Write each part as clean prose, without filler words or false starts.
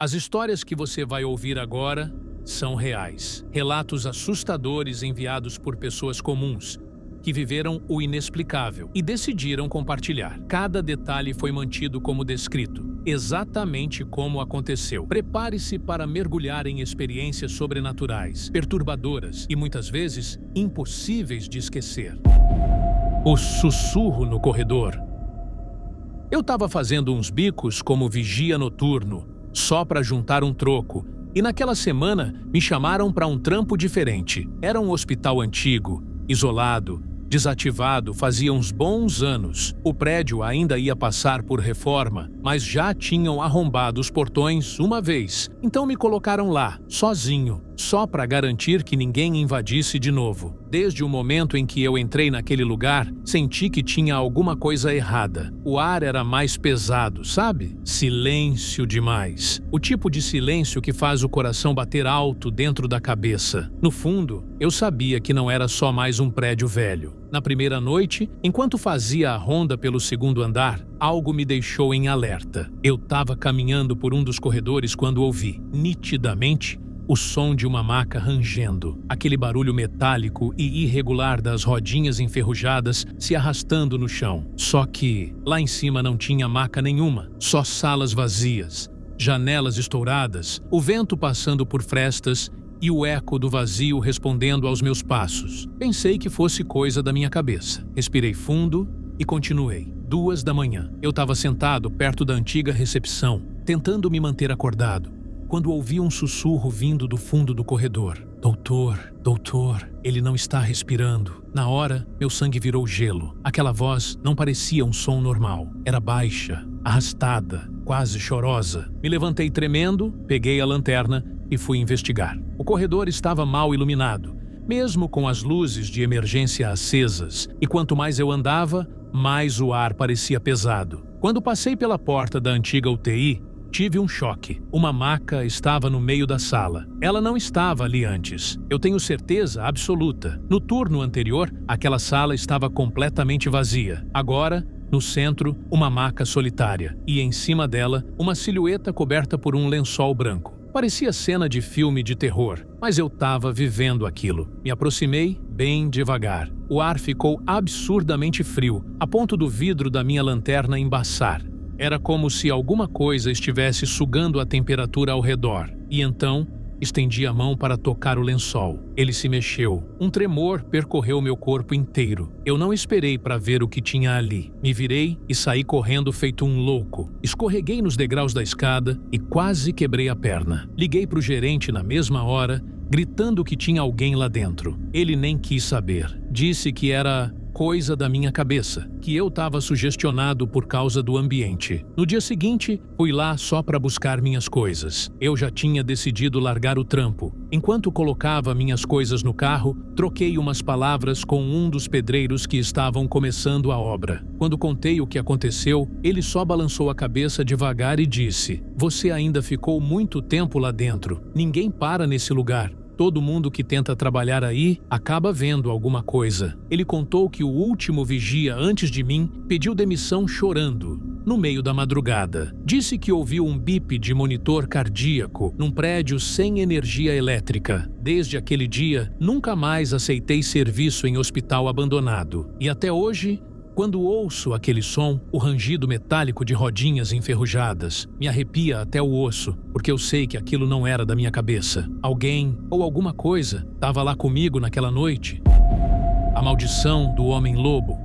As histórias que você vai ouvir agora são reais. Relatos assustadores enviados por pessoas comuns que viveram o inexplicável e decidiram compartilhar. Cada detalhe foi mantido como descrito, exatamente como aconteceu. Prepare-se para mergulhar em experiências sobrenaturais, perturbadoras e muitas vezes impossíveis de esquecer. O sussurro no corredor. Eu estava fazendo uns bicos como vigia noturno, só para juntar um troco, e naquela semana me chamaram para um trampo diferente. Era um hospital antigo, isolado, desativado fazia uns bons anos. O prédio ainda ia passar por reforma, mas já tinham arrombado os portões uma vez. Então me colocaram lá, sozinho, só para garantir que ninguém invadisse de novo. Desde o momento em que eu entrei naquele lugar, senti que tinha alguma coisa errada. O ar era mais pesado, sabe? Silêncio demais. O tipo de silêncio que faz o coração bater alto dentro da cabeça. No fundo, eu sabia que não era só mais um prédio velho. Na primeira noite, enquanto fazia a ronda pelo segundo andar, algo me deixou em alerta. Eu estava caminhando por um dos corredores quando ouvi, nitidamente, o som de uma maca rangendo, aquele barulho metálico e irregular das rodinhas enferrujadas se arrastando no chão. Só que lá em cima não tinha maca nenhuma, só salas vazias, janelas estouradas, o vento passando por frestas e o eco do vazio respondendo aos meus passos. Pensei que fosse coisa da minha cabeça. Respirei fundo e continuei. 2 da manhã. Eu estava sentado perto da antiga recepção, tentando me manter acordado, quando ouvi um sussurro vindo do fundo do corredor. Doutor, doutor, ele não está respirando. Na hora, meu sangue virou gelo. Aquela voz não parecia um som normal. Era baixa, arrastada, quase chorosa. Me levantei tremendo, peguei a lanterna e fui investigar. O corredor estava mal iluminado, mesmo com as luzes de emergência acesas, e quanto mais eu andava, mais o ar parecia pesado. Quando passei pela porta da antiga UTI, tive um choque. Uma maca estava no meio da sala. Ela não estava ali antes. Eu tenho certeza absoluta. No turno anterior, aquela sala estava completamente vazia. Agora, no centro, uma maca solitária. E em cima dela, uma silhueta coberta por um lençol branco. Parecia cena de filme de terror, mas eu estava vivendo aquilo. Me aproximei bem devagar. O ar ficou absurdamente frio, a ponto do vidro da minha lanterna embaçar. Era como se alguma coisa estivesse sugando a temperatura ao redor. E então, estendi a mão para tocar o lençol. Ele se mexeu. Um tremor percorreu meu corpo inteiro. Eu não esperei para ver o que tinha ali. Me virei e saí correndo feito um louco. Escorreguei nos degraus da escada e quase quebrei a perna. Liguei para o gerente na mesma hora, gritando que tinha alguém lá dentro. Ele nem quis saber. Disse que era coisa da minha cabeça, que eu estava sugestionado por causa do ambiente. No dia seguinte, fui lá só para buscar minhas coisas. Eu já tinha decidido largar o trampo. Enquanto colocava minhas coisas no carro, troquei umas palavras com um dos pedreiros que estavam começando a obra. Quando contei o que aconteceu, ele só balançou a cabeça devagar e disse: "Você ainda ficou muito tempo lá dentro. Ninguém para nesse lugar. Todo mundo que tenta trabalhar aí acaba vendo alguma coisa." Ele contou que o último vigia antes de mim pediu demissão chorando, no meio da madrugada. Disse que ouviu um bip de monitor cardíaco num prédio sem energia elétrica. Desde aquele dia, nunca mais aceitei serviço em hospital abandonado. E até hoje, quando ouço aquele som, o rangido metálico de rodinhas enferrujadas, me arrepia até o osso, porque eu sei que aquilo não era da minha cabeça. Alguém ou alguma coisa estava lá comigo naquela noite. A maldição do homem-lobo.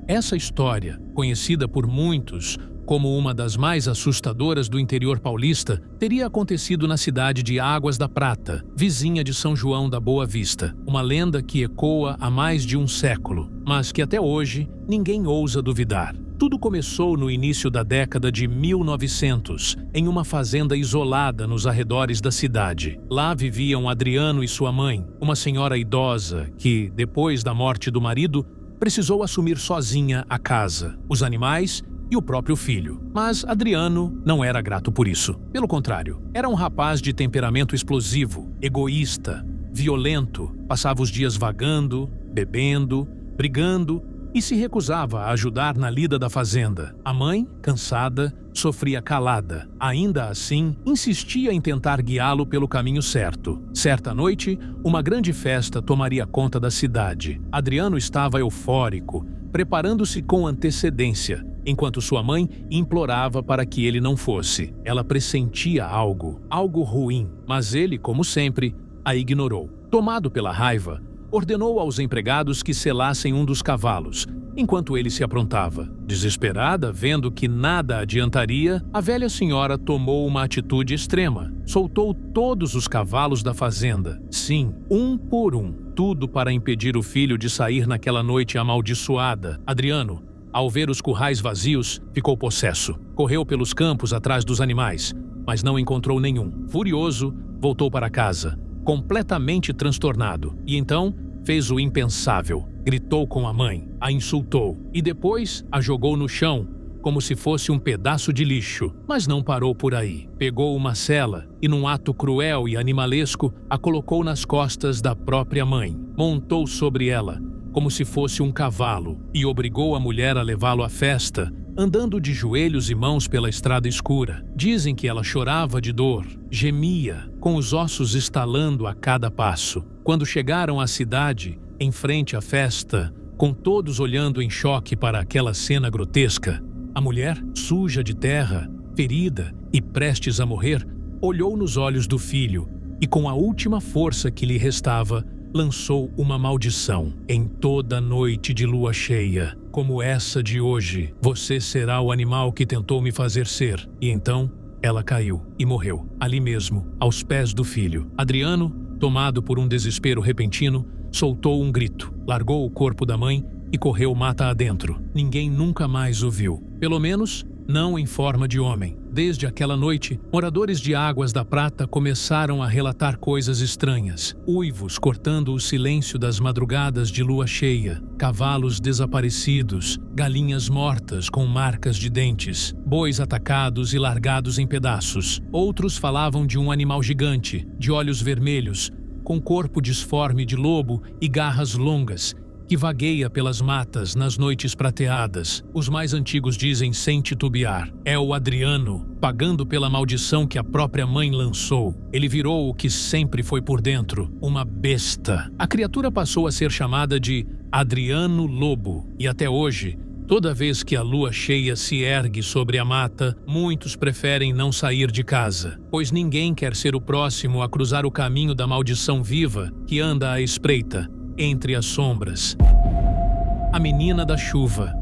Essa história, conhecida por muitos como uma das mais assustadoras do interior paulista, teria acontecido na cidade de Águas da Prata, vizinha de São João da Boa Vista. Uma lenda que ecoa há mais de um século, mas que até hoje ninguém ousa duvidar. Tudo começou no início da década de 1900, em uma fazenda isolada nos arredores da cidade. Lá viviam Adriano e sua mãe, uma senhora idosa que, depois da morte do marido, precisou assumir sozinha a casa, os animais e o próprio filho. Mas Adriano não era grato por isso. Pelo contrário, era um rapaz de temperamento explosivo, egoísta, violento, passava os dias vagando, bebendo, brigando e se recusava a ajudar na lida da fazenda. A mãe, cansada, sofria calada. Ainda assim, insistia em tentar guiá-lo pelo caminho certo. Certa noite, uma grande festa tomaria conta da cidade. Adriano estava eufórico, preparando-se com antecedência, enquanto sua mãe implorava para que ele não fosse. Ela pressentia algo ruim, mas ele, como sempre, a ignorou. Tomado pela raiva, ordenou aos empregados que selassem um dos cavalos, enquanto ele se aprontava. Desesperada, vendo que nada adiantaria, a velha senhora tomou uma atitude extrema. Soltou todos os cavalos da fazenda. Sim, um por um. Tudo para impedir o filho de sair naquela noite amaldiçoada. Adriano, ao ver os currais vazios, ficou possesso. Correu pelos campos atrás dos animais, mas não encontrou nenhum. Furioso, voltou para casa, completamente transtornado. E então fez o impensável. Gritou com a mãe, a insultou e depois a jogou no chão, como se fosse um pedaço de lixo. Mas não parou por aí. Pegou uma sela e, num ato cruel e animalesco, a colocou nas costas da própria mãe. Montou sobre ela, como se fosse um cavalo, e obrigou a mulher a levá-lo à festa, andando de joelhos e mãos pela estrada escura. Dizem que ela chorava de dor, gemia, com os ossos estalando a cada passo. Quando chegaram à cidade, em frente à festa, com todos olhando em choque para aquela cena grotesca, a mulher, suja de terra, ferida e prestes a morrer, olhou nos olhos do filho e, com a última força que lhe restava, lançou uma maldição. Em toda noite de lua cheia, como essa de hoje, você será o animal que tentou me fazer ser. E então ela caiu e morreu, ali mesmo, aos pés do filho. Adriano, tomado por um desespero repentino, soltou um grito, largou o corpo da mãe e correu mata adentro. Ninguém nunca mais o viu. Pelo menos, não em forma de homem. Desde aquela noite, moradores de Águas da Prata começaram a relatar coisas estranhas. Uivos cortando o silêncio das madrugadas de lua cheia, cavalos desaparecidos, galinhas mortas com marcas de dentes, bois atacados e largados em pedaços. Outros falavam de um animal gigante, de olhos vermelhos, com corpo disforme de lobo e garras longas, que vagueia pelas matas nas noites prateadas. Os mais antigos dizem sem titubear: é o Adriano, pagando pela maldição que a própria mãe lançou. Ele virou o que sempre foi por dentro, uma besta. A criatura passou a ser chamada de Adriano Lobo, e até hoje, toda vez que a lua cheia se ergue sobre a mata, muitos preferem não sair de casa, pois ninguém quer ser o próximo a cruzar o caminho da maldição viva que anda à espreita, entre as sombras. A menina da chuva.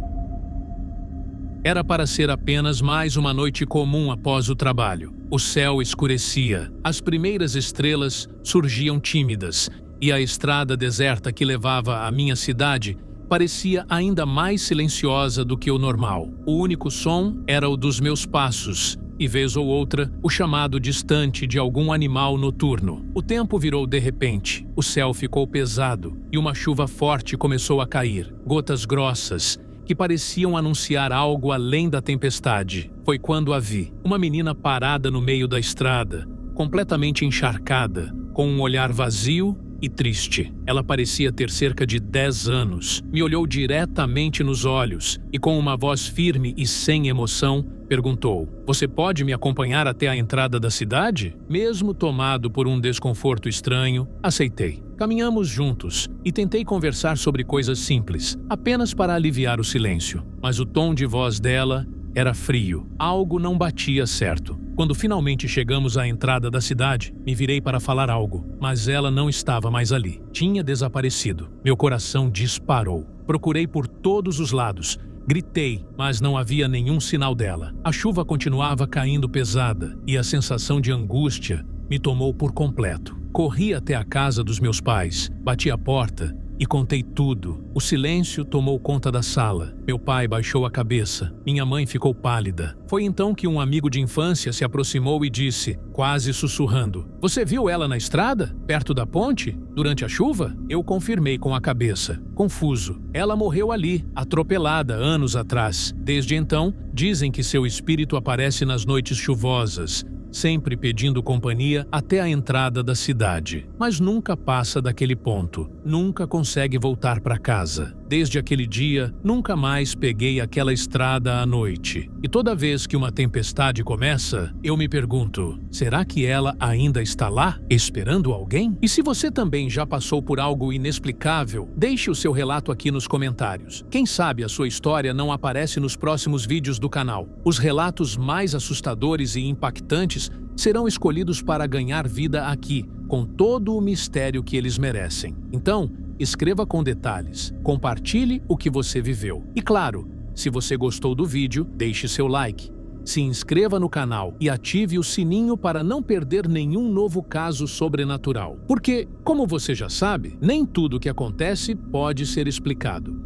Era para ser apenas mais uma noite comum após o trabalho. O céu escurecia, as primeiras estrelas surgiam tímidas, e a estrada deserta que levava à minha cidade parecia ainda mais silenciosa do que o normal. O único som era o dos meus passos, e vez ou outra, o chamado distante de algum animal noturno. O tempo virou de repente, o céu ficou pesado e uma chuva forte começou a cair, gotas grossas, que pareciam anunciar algo além da tempestade. Foi quando a vi, uma menina parada no meio da estrada, completamente encharcada, com um olhar vazio e triste. Ela parecia ter cerca de 10 anos. Me olhou diretamente nos olhos e, com uma voz firme e sem emoção, perguntou: "Você pode me acompanhar até a entrada da cidade?" Mesmo tomado por um desconforto estranho, aceitei. Caminhamos juntos e tentei conversar sobre coisas simples, apenas para aliviar o silêncio. Mas o tom de voz dela era frio. Algo não batia certo. Quando finalmente chegamos à entrada da cidade, me virei para falar algo, mas ela não estava mais ali. Tinha desaparecido. Meu coração disparou. Procurei por todos os lados. Gritei, mas não havia nenhum sinal dela. A chuva continuava caindo pesada e a sensação de angústia me tomou por completo. Corri até a casa dos meus pais, bati a porta e contei tudo. O silêncio tomou conta da sala. Meu pai baixou a cabeça. Minha mãe ficou pálida. Foi então que um amigo de infância se aproximou e disse, quase sussurrando: "Você viu ela na estrada, perto da ponte, durante a chuva?" Eu confirmei com a cabeça, confuso. Ela morreu ali, atropelada anos atrás. Desde então, dizem que seu espírito aparece nas noites chuvosas, sempre pedindo companhia até a entrada da cidade, mas nunca passa daquele ponto, nunca consegue voltar para casa. Desde aquele dia, nunca mais peguei aquela estrada à noite. E toda vez que uma tempestade começa, eu me pergunto, será que ela ainda está lá, esperando alguém? E se você também já passou por algo inexplicável, deixe o seu relato aqui nos comentários. Quem sabe a sua história não aparece nos próximos vídeos do canal. Os relatos mais assustadores e impactantes serão escolhidos para ganhar vida aqui, com todo o mistério que eles merecem. Então, escreva com detalhes, compartilhe o que você viveu. E claro, se você gostou do vídeo, deixe seu like, se inscreva no canal e ative o sininho para não perder nenhum novo caso sobrenatural. Porque, como você já sabe, nem tudo que acontece pode ser explicado.